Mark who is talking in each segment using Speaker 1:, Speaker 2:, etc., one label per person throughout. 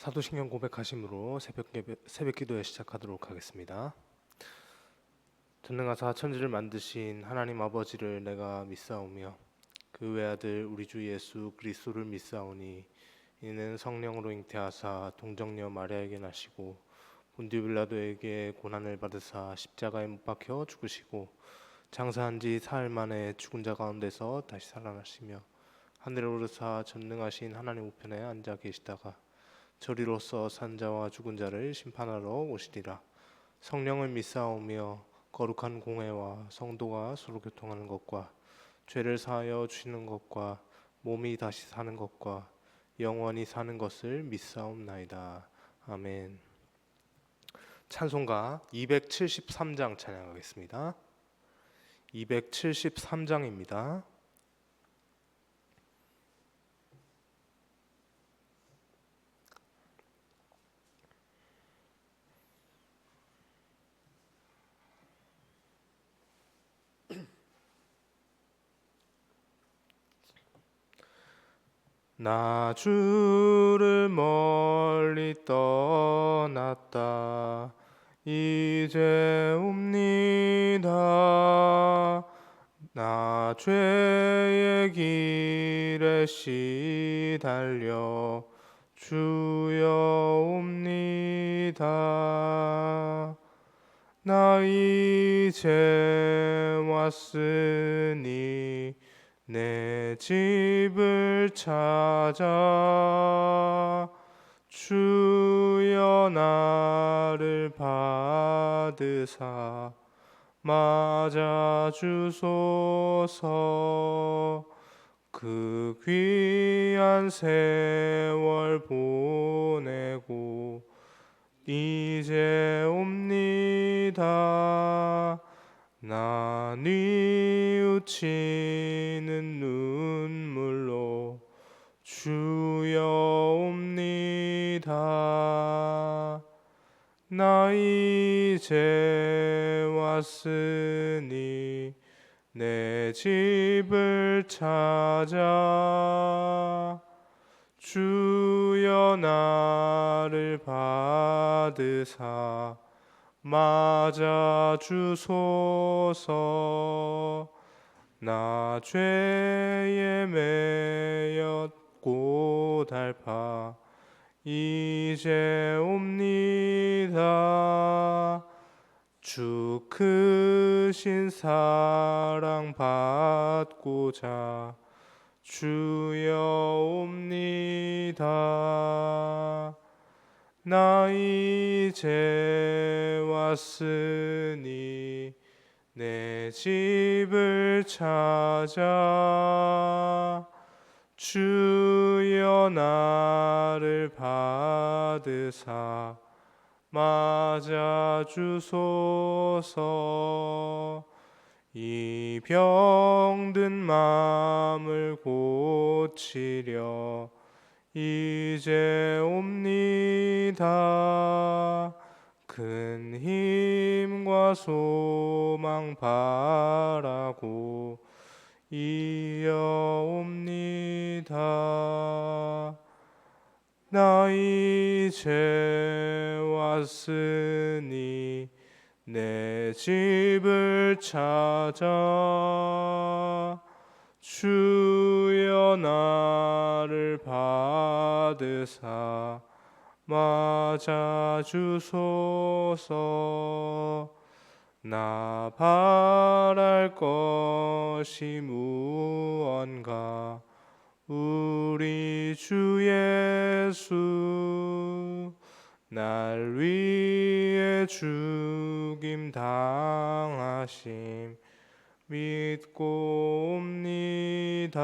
Speaker 1: 사도신경 고백하심으로 새벽 기도에 시작하도록 하겠습니다. 전능하사 천지를 만드신 하나님 아버지를 내가 믿사오며 그 외아들 우리 주 예수 그리스도를 믿사오니 이는 성령으로 잉태하사 동정녀 마리아에게 나시고 본디오 빌라도에게 고난을 받으사 십자가에 못 박혀 죽으시고 장사한 지 사흘 만에 죽은 자 가운데서 다시 살아나시며 하늘에 오르사 전능하신 하나님 우편에 앉아 계시다가 저리로서 산 자와 죽은 자를 심판하러 오시리라. 성령을 믿사오며 거룩한 공회와 성도가 서로 교통하는 것과 죄를 사하여 주시는 것과 몸이 다시 사는 것과 영원히 사는 것을 믿사옵나이다. 아멘. 찬송가 273장 찬양하겠습니다. 273장입니다. 나 주를 멀리 떠났다 이제 옵니다. 나 죄의 길에 시달려 주여 옵니다. 나 이제 왔으니 내 집을 찾아 주여 나를 받으사 맞아 주소서. 그 귀한 세월 보내고 이제 옵니다. 나 뉘우치는 눈물로 주여 옵니다. 나 이제 왔으니 내 집을 찾아 주여 나를 받으사 맞아 주소서. 나 죄에 매였고 달파 이제 옵니다. 주 크신 사랑 받고자 주여 옵니다. 나 이제 왔으니 내 집을 찾아 주여 나를 받으사 맞아 주소서. 이 병든 마음을 고치려 이제 옵니다. 큰 힘과 소망 바라고 이어옵니다. 나 이제 왔으니 내 집을 찾아 주여 나를 받으사 맞아 주소서. 나 바랄 것이 무언가 우리 주 예수 날 위해 죽임 당하심 믿고 옵니다.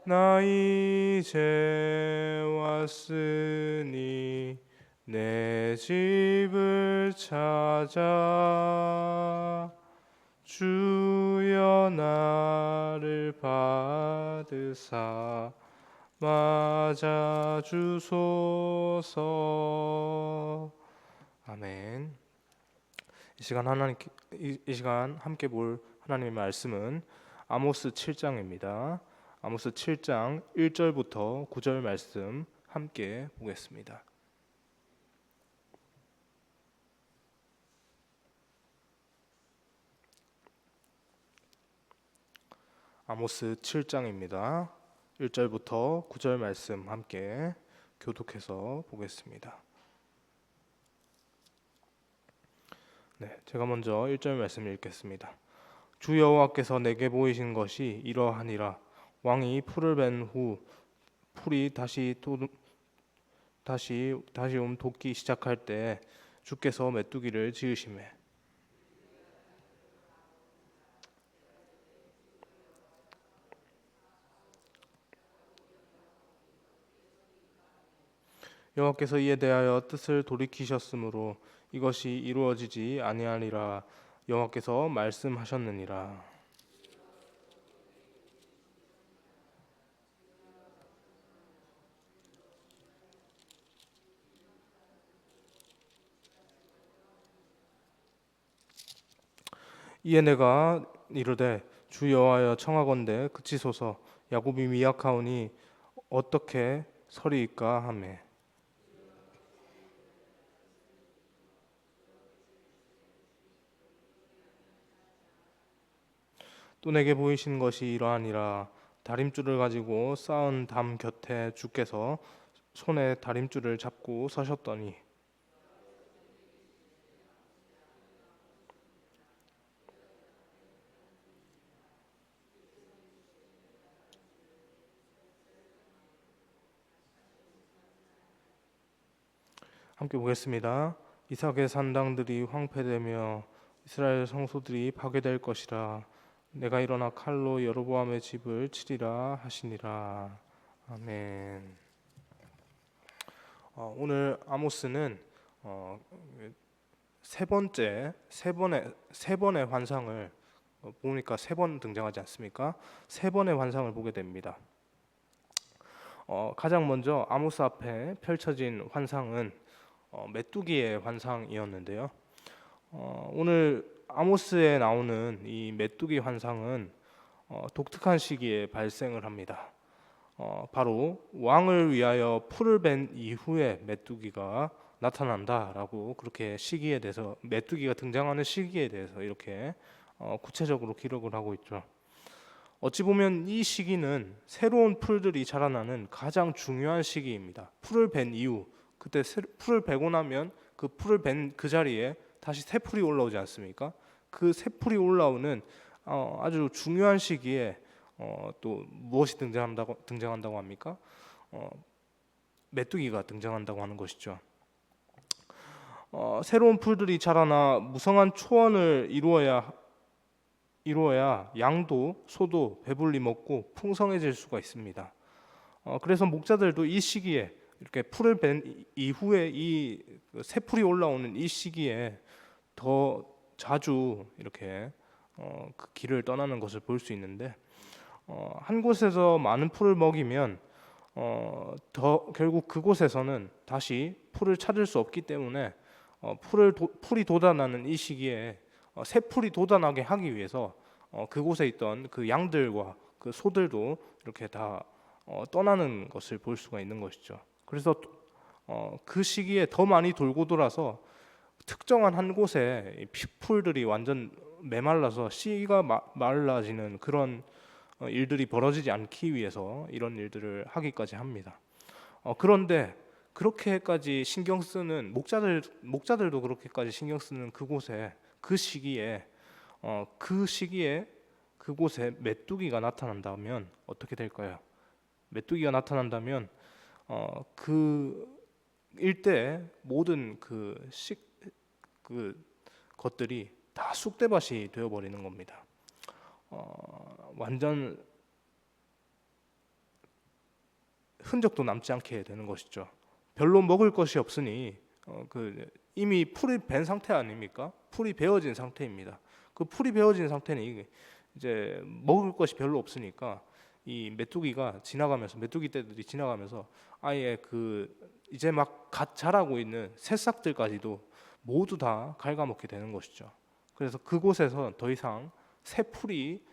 Speaker 1: 나 이제 왔으니 내 집을 찾아 주여 나를 받으사 맞아 주소서. 아멘. 이 시간 함께 볼 하나님의 말씀은 아모스 7장입니다. 아모스 7장 1절부터 9절 말씀 함께 보겠습니다. 아모스 7장입니다. 1절부터 9절 말씀 함께 교독해서 보겠습니다. 제가 먼저 1절 말씀 읽겠습니다. 주 여호와께서 내게 보이신 것이 이러하니라. 왕이 풀을 벤 후 풀이 다시 돋기 시작할 때 주께서 메뚜기를 지으시매 여호와께서 이에 대하여 뜻을 돌이키셨으므로 이것이 이루어지지 아니하리라. 여호와께서 말씀하셨느니라. 이에 내가 이르되 주 여호와여 청하건대 그치소서. 야곱이 미약하오니 어떻게 서리이까 하매 또 내게 보이신 것이 이러하니라. 다림줄을 가지고 쌓은 담 곁에 주께서 손에 다림줄을 잡고 서셨더니 함께 보겠습니다. 이삭의 산당들이 황폐되며 이스라엘 성소들이 파괴될 것이라. 내가 일어나 칼로 여로보암의 집을 치리라 하시니라. 아멘. 오늘 아모스는 세 번의 환상을 보니까 세 번 등장하지 않습니까? 세 번의 환상을 보게 됩니다. 가장 먼저 아모스 앞에 펼쳐진 환상은 메뚜기의 환상이었는데요. 오늘 아모스에 나오는 이 메뚜기 환상은 독특한 시기에 발생을 합니다. 바로 왕을 위하여 풀을 벤 이후에 메뚜기가 나타난다라고 그렇게 시기에 대해서 메뚜기가 등장하는 시기에 대해서 이렇게 구체적으로 기록을 하고 있죠. 어찌 보면 이 시기는 새로운 풀들이 자라나는 가장 중요한 시기입니다. 풀을 벤 이후 그때 풀을 베고 나면 그 풀을 벤 그 자리에 다시 새 풀이 올라오지 않습니까? 그 새 풀이 올라오는 아주 중요한 시기에 또 무엇이 등장한다고 합니까? 메뚜기가 등장한다고 하는 것이죠. 새로운 풀들이 자라나 무성한 초원을 이루어야 양도 소도 배불리 먹고 풍성해질 수가 있습니다. 그래서 목자들도 이 시기에 이렇게 풀을 벤 이후에 이 새 풀이 올라오는 이 시기에 더 자주 이렇게 그 길을 떠나는 것을 볼 수 있는데 한 곳에서 많은 풀을 먹이면 결국 그곳에서는 다시 풀을 찾을 수 없기 때문에 풀이 돋아나는 이 시기에 새 풀이 돋아나게 하기 위해서 그곳에 있던 그 양들과 그 소들도 이렇게 다 떠나는 것을 볼 수가 있는 것이죠. 그래서 그 시기에 더 많이 돌고 돌아서 특정한 한 곳에 풀들이 완전 메말라서 씨가 말라지는 그런 일들이 벌어지지 않기 위해서 이런 일들을 하기까지 합니다. 그런데 그렇게까지 신경 쓰는 목자들도 그렇게까지 신경 쓰는 그곳에 그 시기에 그곳에 메뚜기가 나타난다면 어떻게 될까요? 메뚜기가 나타난다면 그 일대 모든 그 것들이 다 쑥대밭이 되어버리는 겁니다. 완전 흔적도 남지 않게 되는 것이죠. 별로 먹을 것이 없으니 이미 풀이 벤 상태 아닙니까? 풀이 베어진 상태입니다. 그 풀이 베어진 상태는 이제 먹을 것이 별로 없으니까 이 메뚜기 떼들이 지나가면서 아예 이제 막 갓 자라고 있는 새싹들까지도 모두 다 갉아먹게 되는 것이죠. 그래서 그곳에서 더 이상 새 풀이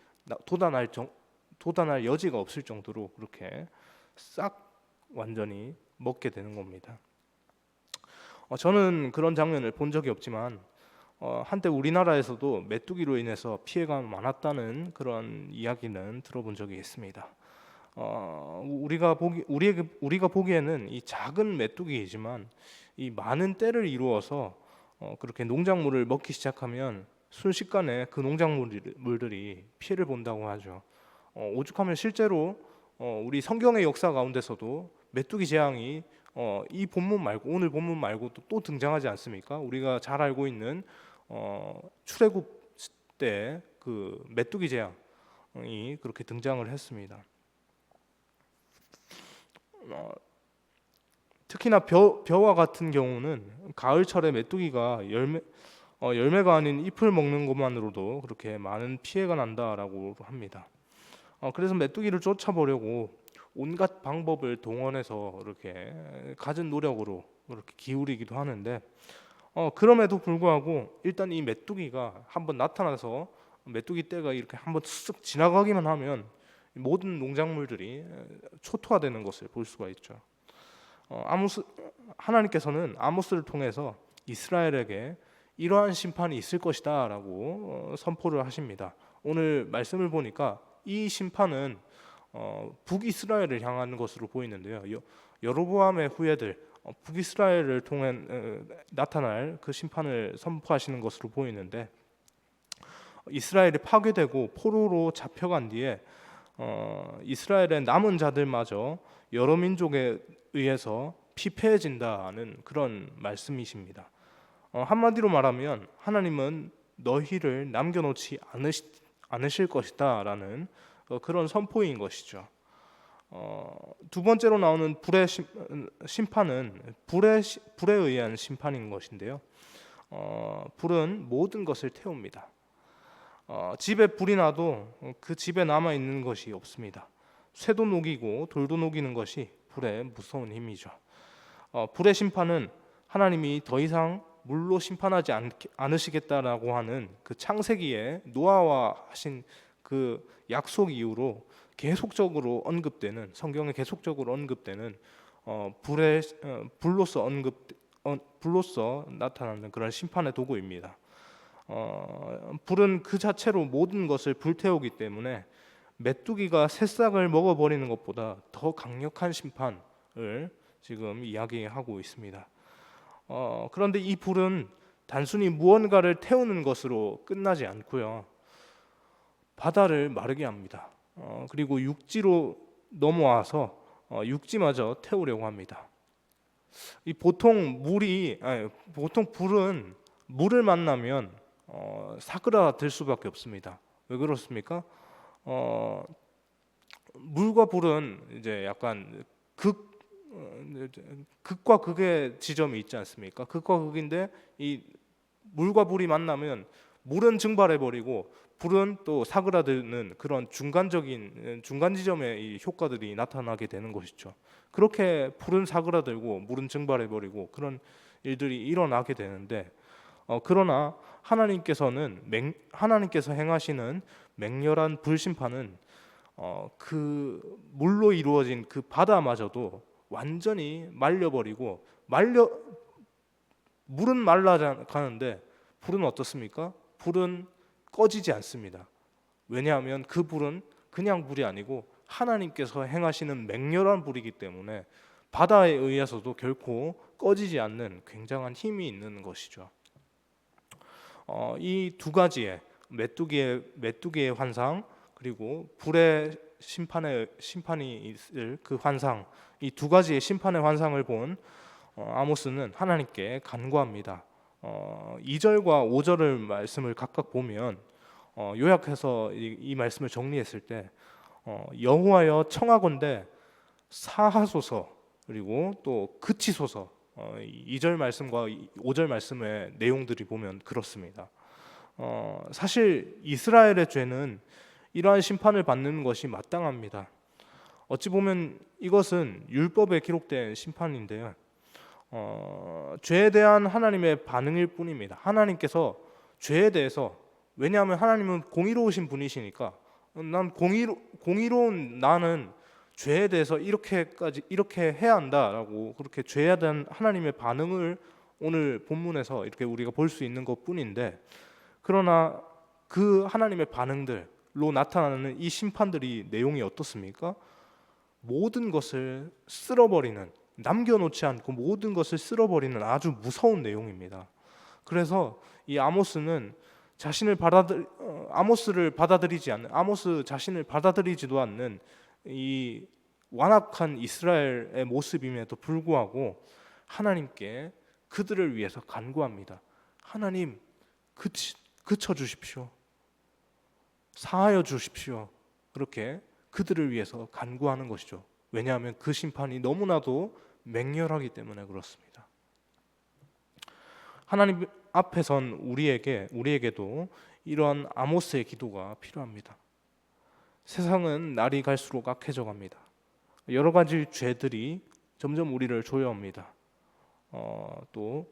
Speaker 1: 돋아날 여지가 없을 정도로 그렇게 싹 완전히 먹게 되는 겁니다. 저는 그런 장면을 본 적이 없지만 한때 우리나라에서도 메뚜기로 인해서 피해가 많았다는 그런 이야기는 들어본 적이 있습니다. 우리가 보기에는 이 작은 메뚜기이지만 이 많은 떼를 이루어서 그렇게 농작물을 먹기 시작하면 순식간에 그 농작물들이 피해를 본다고 하죠. 오죽하면 실제로 우리 성경의 역사 가운데서도 메뚜기 재앙이 이 본문 말고 오늘 본문 말고 또 등장하지 않습니까? 우리가 잘 알고 있는 출애굽 때 그 메뚜기 재앙이 그렇게 등장을 했습니다. 특히나 벼와 같은 경우는 가을철에 메뚜기가 열매가 아닌 잎을 먹는 것만으로도 그렇게 많은 피해가 난다라고 합니다. 그래서 메뚜기를 쫓아보려고 온갖 방법을 동원해서 이렇게 갖은 노력으로 이렇게 기울이기도 하는데 그럼에도 불구하고 일단 이 메뚜기가 한번 나타나서 메뚜기 떼가 이렇게 한번 쓱 지나가기만 하면 모든 농작물들이 초토화되는 것을 볼 수가 있죠. 하나님께서는 아모스를 통해서 이스라엘에게 이러한 심판이 있을 것이다라고 선포를 하십니다. 오늘 말씀을 보니까 이 심판은 북이스라엘을 향하는 것으로 보이는데요. 여로보암의 후예들 북이스라엘을 통해 나타날 그 심판을 선포하시는 것으로 보이는데 이스라엘이 파괴되고 포로로 잡혀간 뒤에 이스라엘의 남은 자들마저 여러 민족에 의해서 피폐해진다는 그런 말씀이십니다. 한마디로 말하면 하나님은 너희를 남겨놓지 않으실 것이다라는 그런 선포인 것이죠. 두 번째로 나오는 불의 심판은 불에 의한 심판인 것인데요. 불은 모든 것을 태웁니다. 집에 불이 나도 그 집에 남아 있는 것이 없습니다. 쇠도 녹이고 돌도 녹이는 것이 불의 무서운 힘이죠. 불의 심판은 하나님이 더 이상 물로 심판하지 않으시겠다라고 하는 그 창세기에 노아와 하신 그 약속 이후로 계속적으로 언급되는 성경에 계속적으로 언급되는 불로서 나타나는 그런 심판의 도구입니다. 불은 그 자체로 모든 것을 불태우기 때문에 메뚜기가 새싹을 먹어버리는 것보다 더 강력한 심판을 지금 이야기하고 있습니다. 그런데 이 불은 단순히 무언가를 태우는 것으로 끝나지 않고요. 바다를 마르게 합니다. 그리고 육지로 넘어와서 육지마저 태우려고 합니다. 보통 불은 물을 만나면 사그라들 수밖에 없습니다. 왜 그렇습니까? 물과 불은 이제 약간 극과 극의 지점이 있지 않습니까? 극과 극인데 이 물과 불이 만나면 물은 증발해 버리고 불은 또 사그라드는 그런 중간 지점의 이 효과들이 나타나게 되는 것이죠. 그렇게 불은 사그라들고 물은 증발해 버리고 그런 일들이 일어나게 되는데 그러나 하나님께서 행하시는 맹렬한 불심판은 그 물로 이루어진 그 바다마저도 완전히 말려버리고 물은 말라가는데 불은 어떻습니까? 불은 꺼지지 않습니다. 왜냐하면 그 불은 그냥 불이 아니고 하나님께서 행하시는 맹렬한 불이기 때문에 바다에 의해서도 결코 꺼지지 않는 굉장한 힘이 있는 것이죠. 이 두 가지의 메뚜기의 환상 그리고 불의 심판이 있을 그 환상, 이 두 가지의 심판의 환상을 본 아모스는 하나님께 간구합니다. 2절과 5절을 말씀을 각각 보면 요약해서 이 말씀을 정리했을 때 여호와여 청하건대 사하소서 그리고 또 그치소서 2절 말씀과 5절 말씀의 내용들이 보면 그렇습니다. 사실 이스라엘의 죄는 이러한 심판을 받는 것이 마땅합니다. 어찌 보면 이것은 율법에 기록된 심판인데요. 죄에 대한 하나님의 반응일 뿐입니다. 하나님께서 죄에 대해서 왜냐하면 하나님은 공의로우신 분이시니까 공의로운 나는 죄에 대해서 이렇게 해야 한다라고 그렇게 죄에 대한 하나님의 반응을 오늘 본문에서 이렇게 우리가 볼 수 있는 것뿐인데, 그러나 그 하나님의 반응들로 나타나는 이 심판들이 내용이 어떻습니까? 모든 것을 쓸어버리는, 남겨놓지 않고 모든 것을 쓸어버리는 아주 무서운 내용입니다. 그래서 이 아모스는 아모스 자신을 받아들이지도 않는 이 완악한 이스라엘의 모습임에도 불구하고 하나님께 그들을 위해서 간구합니다. 하나님, 그쳐 주십시오. 사하여 주십시오. 그렇게 그들을 위해서 간구하는 것이죠. 왜냐하면 그 심판이 너무나도 맹렬하기 때문에 그렇습니다. 하나님 앞에선 우리에게도 이런 아모스의 기도가 필요합니다. 세상은 날이 갈수록 악해져 갑니다. 여러 가지 죄들이 점점 우리를 조여옵니다. 또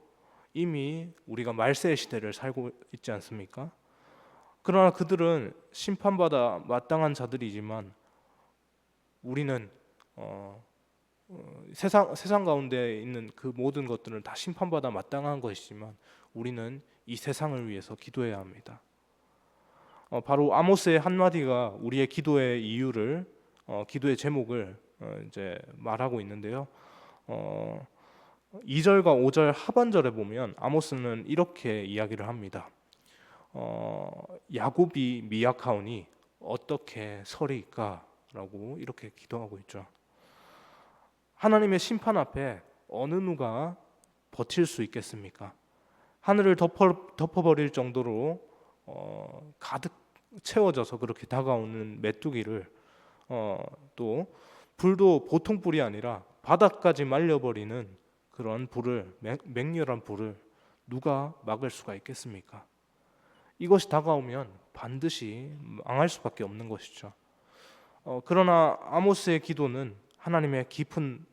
Speaker 1: 이미 우리가 말세의 시대를 살고 있지 않습니까? 그러나 그들은 심판받아 마땅한 자들이지만 우리는 세상 가운데 있는 그 모든 것들은 다 심판받아 마땅한 것이지만 우리는 이 세상을 위해서 기도해야 합니다. 바로 아모스의 한마디가 우리의 기도의 이유를, 기도의 제목을 이제 말하고 있는데요. 2절과 5절 하반절에 보면 아모스는 이렇게 이야기를 합니다. 야곱이 미약하오니 어떻게 서리이까? 라고 이렇게 기도하고 있죠. 하나님의 심판 앞에 어느 누가 버틸 수 있겠습니까? 하늘을 덮어버릴 정도로 가득 채워져서 그렇게 다가오는 메뚜기를, 또 불도 보통 불이 아니라 바닥까지 말려버리는 그런 불을, 맹렬한 불을 누가 막을 수가 있겠습니까? 이것이 다가오면 반드시 망할 수밖에 없는 것이죠. 그러나 아모스의 기도는 하나님의 깊은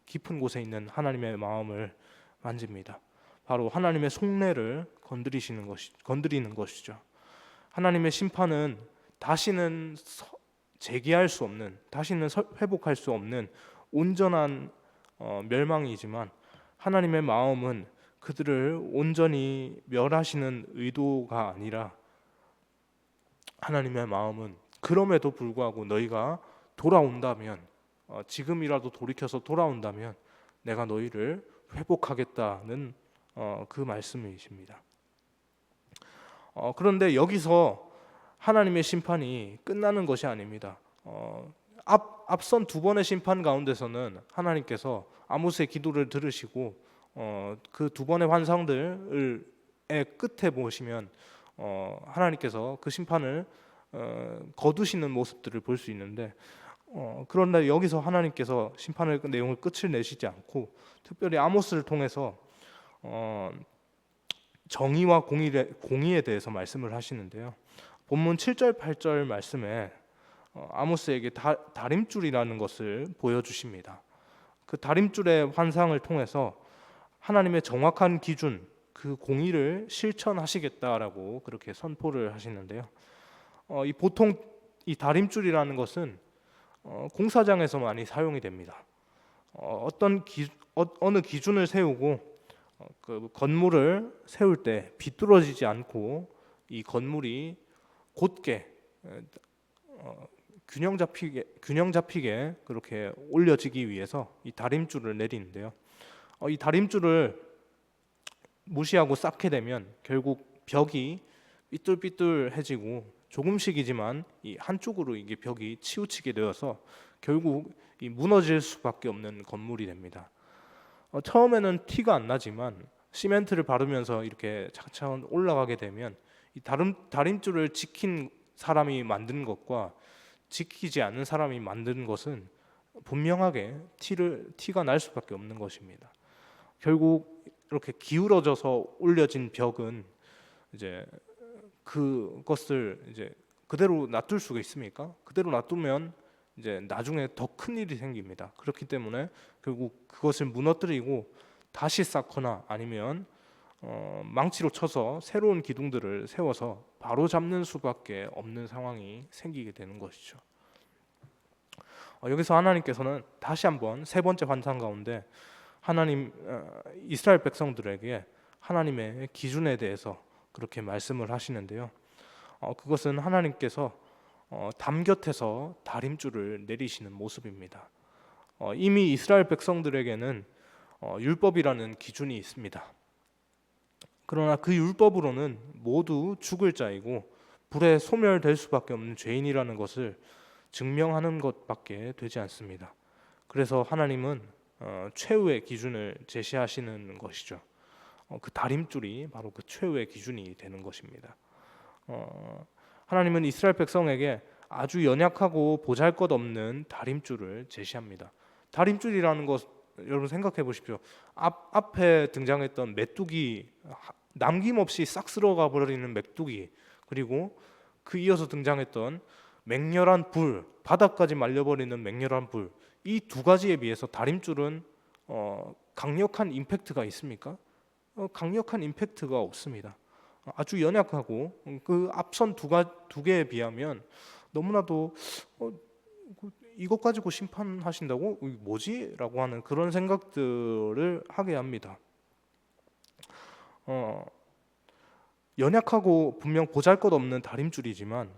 Speaker 1: 깊은 곳에 있는 하나님의 마음을 만집니다. 바로 하나님의 속내를 건드리는 것이죠. 하나님의 심판은 다시는 재기할 수 없는, 다시는 회복할 수 없는 온전한 멸망이지만 하나님의 마음은 그들을 온전히 멸하시는 의도가 아니라, 하나님의 마음은 그럼에도 불구하고 너희가 돌아온다면, 지금이라도 돌이켜서 돌아온다면 내가 너희를 회복하겠다는 그 말씀이십니다. 그런데 여기서 하나님의 심판이 끝나는 것이 아닙니다. 앞선 두 번의 심판 가운데서는 하나님께서 아모스의 기도를 들으시고 그 두 번의 환상들의 끝에 보시면 하나님께서 그 심판을 거두시는 모습들을 볼 수 있는데, 그런데 여기서 하나님께서 심판의 내용을 끝을 내시지 않고 특별히 아모스를 통해서 정의와 공의에 대해서 말씀을 하시는데요. 본문 7절 8절 말씀에 아모스에게 다림줄이라는 것을 보여주십니다. 그 다림줄의 환상을 통해서 하나님의 정확한 기준, 그 공의를 실천하시겠다라고 그렇게 선포를 하시는데요. 보통 이 다림줄이라는 것은 공사장에서 많이 사용이 됩니다. 어느 기준을 세우고 그 건물을 세울 때 비뚤어지지 않고 이 건물이 곧게 균형 잡히게 그렇게 올려지기 위해서 이 다림줄을 내리는데요. 이 다림줄을 무시하고 쌓게 되면 결국 벽이 삐뚤삐뚤해지고 조금씩이지만 이 한쪽으로 이게 벽이 치우치게 되어서 결국 이 무너질 수밖에 없는 건물이 됩니다. 처음에는 티가 안 나지만 시멘트를 바르면서 이렇게 차근차근 올라가게 되면 이 다림줄을 지킨 사람이 만든 것과 지키지 않는 사람이 만든 것은 분명하게 티가 날 수밖에 없는 것입니다. 결국 이렇게 기울어져서 올려진 벽은 이제 그것을 이제 그대로 놔둘 수가 있습니까? 그대로 놔두면 이제 나중에 더 큰 일이 생깁니다. 그렇기 때문에 결국 그것을 무너뜨리고 다시 쌓거나 아니면 망치로 쳐서 새로운 기둥들을 세워서 바로 잡는 수밖에 없는 상황이 생기게 되는 것이죠. 여기서 하나님께서는 다시 한번 세 번째 환상 가운데 이스라엘 백성들에게 하나님의 기준에 대해서 그렇게 말씀을 하시는데요. 그것은 하나님께서 담 곁에서 다림줄을 내리시는 모습입니다. 이미 이스라엘 백성들에게는 율법이라는 기준이 있습니다. 그러나 그 율법으로는 모두 죽을 자이고 불에 소멸될 수밖에 없는 죄인이라는 것을 증명하는 것밖에 되지 않습니다. 그래서 하나님은 최후의 기준을 제시하시는 것이죠. 그 다림줄이 바로 그 최후의 기준이 되는 것입니다. 하나님은 이스라엘 백성에게 아주 연약하고 보잘것없는 다림줄을 제시합니다. 다림줄이라는 것 여러분 생각해 보십시오. 앞에 등장했던 메뚜기, 남김없이 싹 쓸어가 버리는 메뚜기, 그리고 그 이어서 등장했던 맹렬한 불, 바닥까지 말려버리는 맹렬한 불, 이 두 가지에 비해서 다림줄은 강력한 임팩트가 있습니까? 강력한 임팩트가 없습니다. 아주 연약하고 그 앞선 두 개에 비하면 너무나도 이것 가지고 심판하신다고? 뭐지? 라고 하는 그런 생각들을 하게 합니다. 연약하고 분명 보잘것없는 다림줄이지만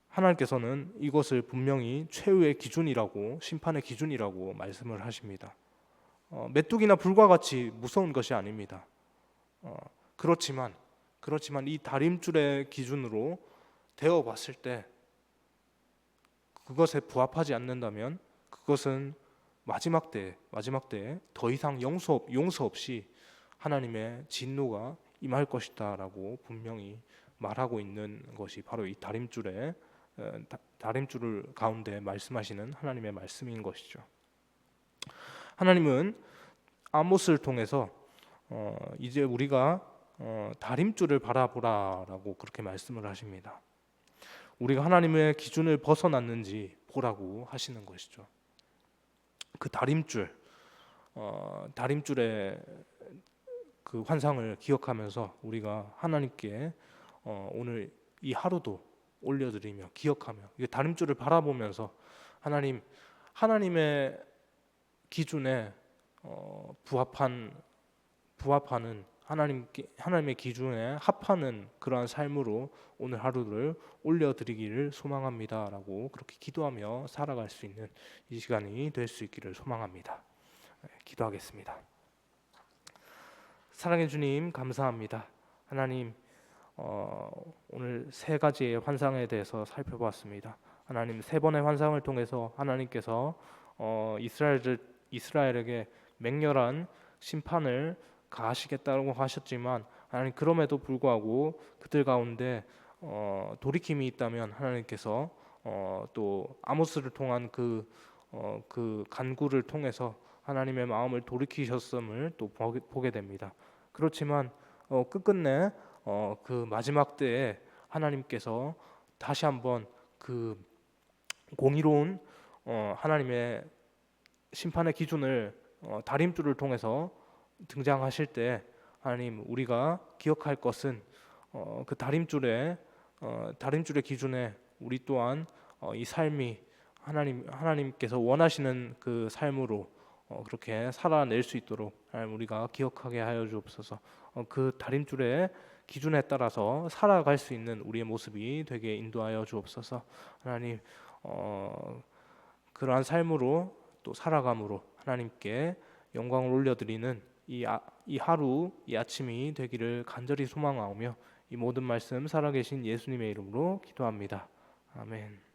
Speaker 1: 하나님께서는 이것을 분명히 최후의 기준이라고, 심판의 기준이라고 말씀을 하십니다. 메뚜기나 불과 같이 무서운 것이 아닙니다. 그렇지만 이 다림줄의 기준으로 되어 봤을 때 그것에 부합하지 않는다면 그것은 마지막 때에 더 이상 용서 없이 하나님의 진노가 임할 것이다 라고 분명히 말하고 있는 것이 바로 이 다림줄을 가운데 말씀하시는 하나님의 말씀인 것이죠. 하나님은 아모스를 통해서 이제 우리가 다림줄을 바라보라라고 그렇게 말씀을 하십니다. 우리가 하나님의 기준을 벗어났는지 보라고 하시는 것이죠. 그 다림줄의 그 환상을 기억하면서 우리가 하나님께 오늘 이 하루도 올려드리며 기억하며 이 다림줄을 바라보면서 하나님의 기준에 부합하는 하나님의 기준에 합하는 그러한 삶으로 오늘 하루를 올려드리기를 소망합니다라고 그렇게 기도하며 살아갈 수 있는 이 시간이 될 수 있기를 소망합니다. 기도하겠습니다. 사랑해 주님 감사합니다. 하나님 오늘 세 가지의 환상에 대해서 살펴보았습니다. 하나님 세 번의 환상을 통해서 하나님께서 이스라엘에게 맹렬한 심판을 가하시겠다고 하셨지만 하나님 그럼에도 불구하고 그들 가운데 돌이킴이 있다면 하나님께서 또 아모스를 통한 그 간구를 통해서 하나님의 마음을 돌이키셨음을 또 보게 됩니다. 그렇지만 끝끝내 그 마지막 때에 하나님께서 다시 한번 그 공의로운 하나님의 심판의 기준을 다림줄을 통해서 등장하실 때 하나님 우리가 기억할 것은 그 다림줄의 기준에 우리 또한 이 삶이 하나님께서 원하시는 그 삶으로 그렇게 살아낼 수 있도록 하나님 우리가 기억하게 하여 주옵소서. 그 다림줄의 기준에 따라서 살아갈 수 있는 우리의 모습이 되게 인도하여 주옵소서. 하나님 그러한 삶으로 또 살아감으로 하나님께 영광을 올려드리는 이 하루 이 아침이 되기를 간절히 소망하오며 이 모든 말씀 살아계신 예수님의 이름으로 기도합니다. 아멘.